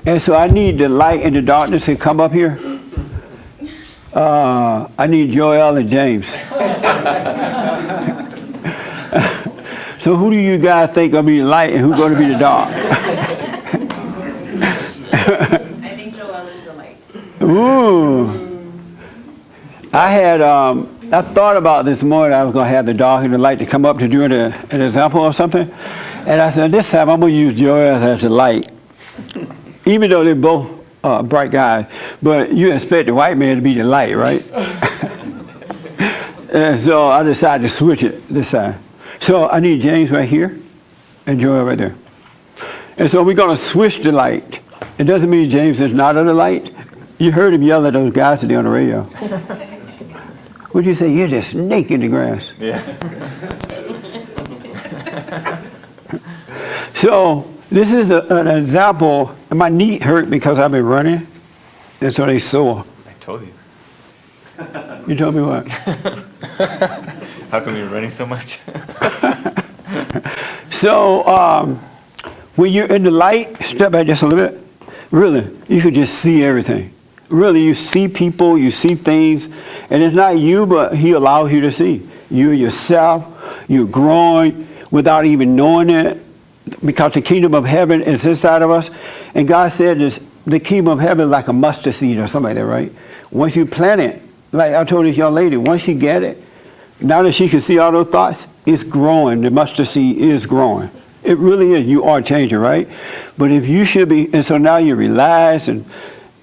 And so I need the light and the darkness to come up here. I need Joel and James. So who do you guys think going to be the light and who's going to be the dark? I think Joel is the light. Ooh. I thought about this morning I was going to have the dark and the light to come up to do an example or something. And I said, this time I'm going to use Joel as the light. Even though they're both bright guys. But you expect the white man to be the light, right? And so I decided to switch it this time. So I need James right here and Joel right there. And so we're going to switch the light. It doesn't mean James is not of the light. You heard him yell at those guys today on the radio. What'd you say? You're just snake in the grass. Yeah. So this is an example. My knee hurt because I've been running. And so they sore. I told you. You told me what? How come you're running so much? So when you're in the light, step back just a little bit. Really, you can just see everything. Really, you see people, you see things, and it's not you, but he allows you to see. You yourself, you're growing without even knowing it, because the kingdom of heaven is inside of us. And God said this, the kingdom of heaven is like a mustard seed or something like that, right? Once you plant it, like I told this young lady, once you get it, now that she can see all those thoughts, it's growing. The mustard seed is growing. It really is. You are changing, right? But if you should be, and so now you're relaxed and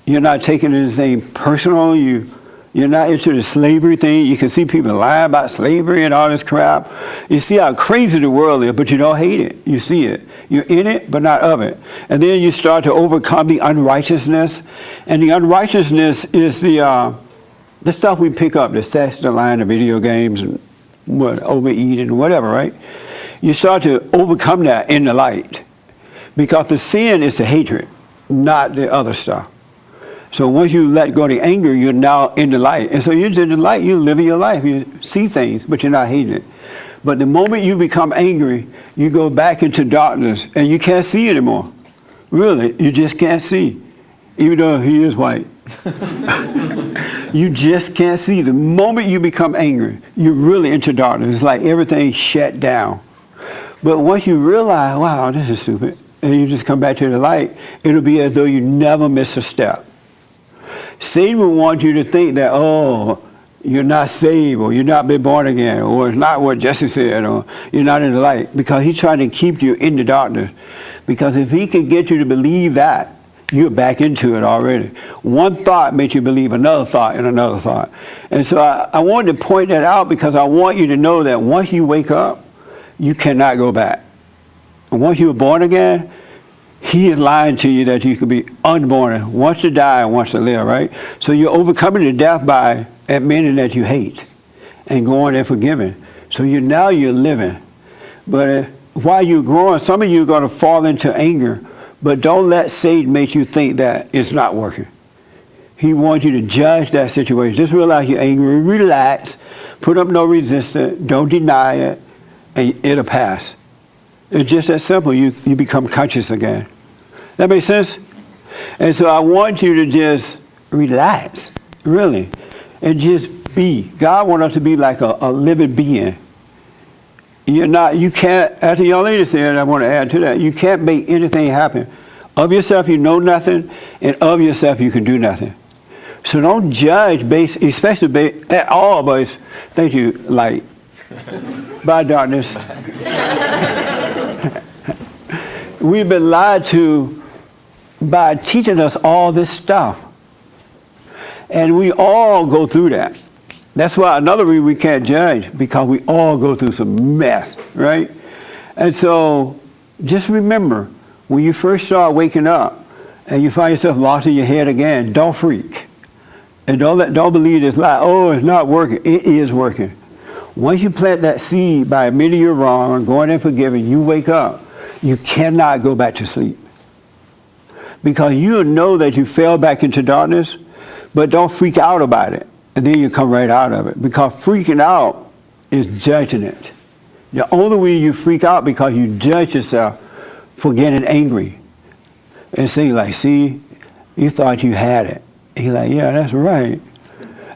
you're not taking anything personal. You're not into the slavery thing. You can see people lying about slavery and all this crap. You see how crazy the world is, but you don't hate it. You see it. You're in it, but not of it. And then you start to overcome the unrighteousness. And the unrighteousness is the stuff we pick up, the sex, the lying, the video games, and overeating, whatever, right? You start to overcome that in the light. Because the sin is the hatred, not the other stuff. So once you let go of the anger, you're now in the light. And so you're in the light, you're living your life. You see things, but you're not hating it. But the moment you become angry, you go back into darkness, and you can't see anymore. Really, you just can't see. Even though he is white. You just can't see. The moment you become angry, you're really into darkness. It's like everything's shut down. But once you realize, wow, this is stupid, and you just come back to the light, it'll be as though you never miss a step. Satan will want you to think that, oh, you're not saved, or you're not been born again, or it's not what Jesse said, or you're not in the light, because he's trying to keep you in the darkness. Because if he can get you to believe that, you're back into it already. One thought makes you believe another thought and another thought. And so I wanted to point that out because I want you to know that once you wake up, you cannot go back. And once you're born again, he is lying to you that you could be unborn, once to die and once to live, right? So you're overcoming the death by admitting that you hate and going and forgiving. So now you're living. But while you're growing, some of you are going to fall into anger, but don't let Satan make you think that it's not working. He wants you to judge that situation. Just realize you're angry, relax, put up no resistance, don't deny it, and it'll pass. It's just that simple. You become conscious again. That makes sense? And so I want you to just relax, really, and just be. God wants us to be like a living being. You can't, as the young lady said, I want to add to that, you can't make anything happen. Of yourself, you know nothing, and of yourself, you can do nothing. So don't judge, especially at all, but thank you, light. By darkness. We've been lied to by teaching us all this stuff. And we all go through that. That's why another reason we can't judge, because we all go through some mess, right? And so just remember, when you first start waking up and you find yourself lost in your head again, don't freak. And don't believe this lie, oh, it's not working. It is working. Once you plant that seed by admitting you're wrong and going and forgiving, you wake up. You cannot go back to sleep. Because you know that you fell back into darkness, but don't freak out about it. And then you come right out of it. Because freaking out is judging it. The only way you freak out because you judge yourself for getting angry. and say like, see, you thought you had it. He's like, yeah, that's right.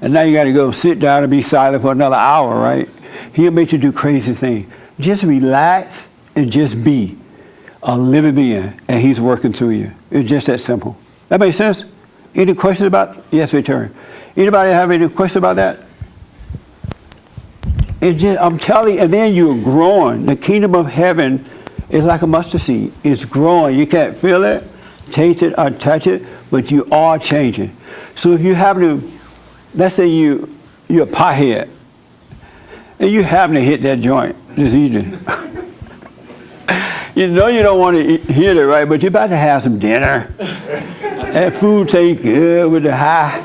And now you got to go sit down and be silent for another hour, right? He'll make you do crazy things. Just relax and just be a living being, and he's working through you. It's just that simple. That makes sense? Any questions about? Yes, Victoria. Anybody have any questions about that? It just, I'm telling you, and then you're growing. The kingdom of heaven is like a mustard seed. It's growing. You can't feel it, taste it, or touch it, but you are changing. So if you happen to, let's say you're a pothead, and you happen to hit that joint this evening. You know you don't want to hit it, right? But you're about to have some dinner. That food tastes good with the high.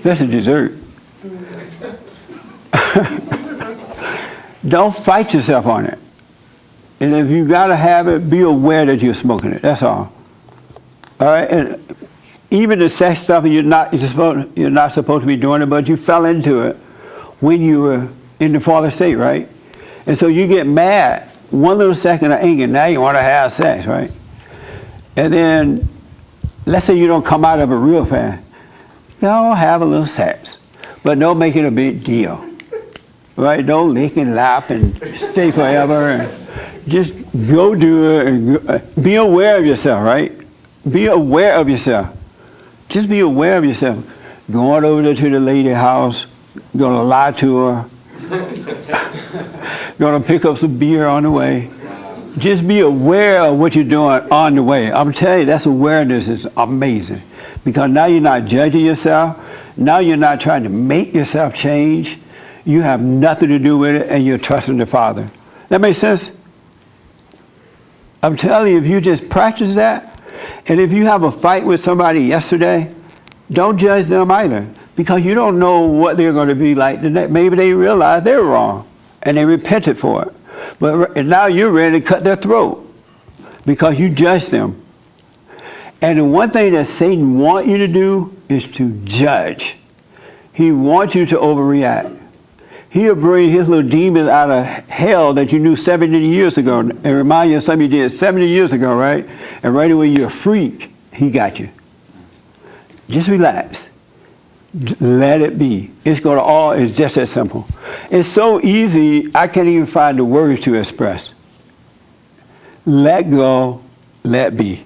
That's a dessert. Don't fight yourself on it. And if you got to have it, be aware that you're smoking it. That's all. All right? And even the sex stuff, you're not supposed to be doing it, but you fell into it when you were in the fallen state, right? And so you get mad. One little second of anger, now you want to have sex, right? And then, let's say you don't come out of it real fast. No, have a little sex. But don't make it a big deal. Right? Don't lick and lap and stay forever. And just go do it. And be aware of yourself, right? Be aware of yourself. Just be aware of yourself. Going over there to the lady house, going to lie to her. Going to pick up some beer on the way. Just be aware of what you're doing on the way. I'm telling you, that's awareness is amazing. Because now you're not judging yourself. Now you're not trying to make yourself change. You have nothing to do with it, and you're trusting the Father. That makes sense? I'm telling you, if you just practice that, and if you have a fight with somebody yesterday, don't judge them either. Because you don't know what they're going to be like today. Maybe they realize they were wrong, and they repented for it. But now you're ready to cut their throat because you judged them. And the one thing that Satan wants you to do is to judge. He wants you to overreact. He'll bring his little demons out of hell that you knew 70 years ago and remind you of something you did 70 years ago, right? And right away you're a freak, he got you. Just relax. Let it be. It's just that simple. It's so easy, I can't even find the words to express. Let go, let be.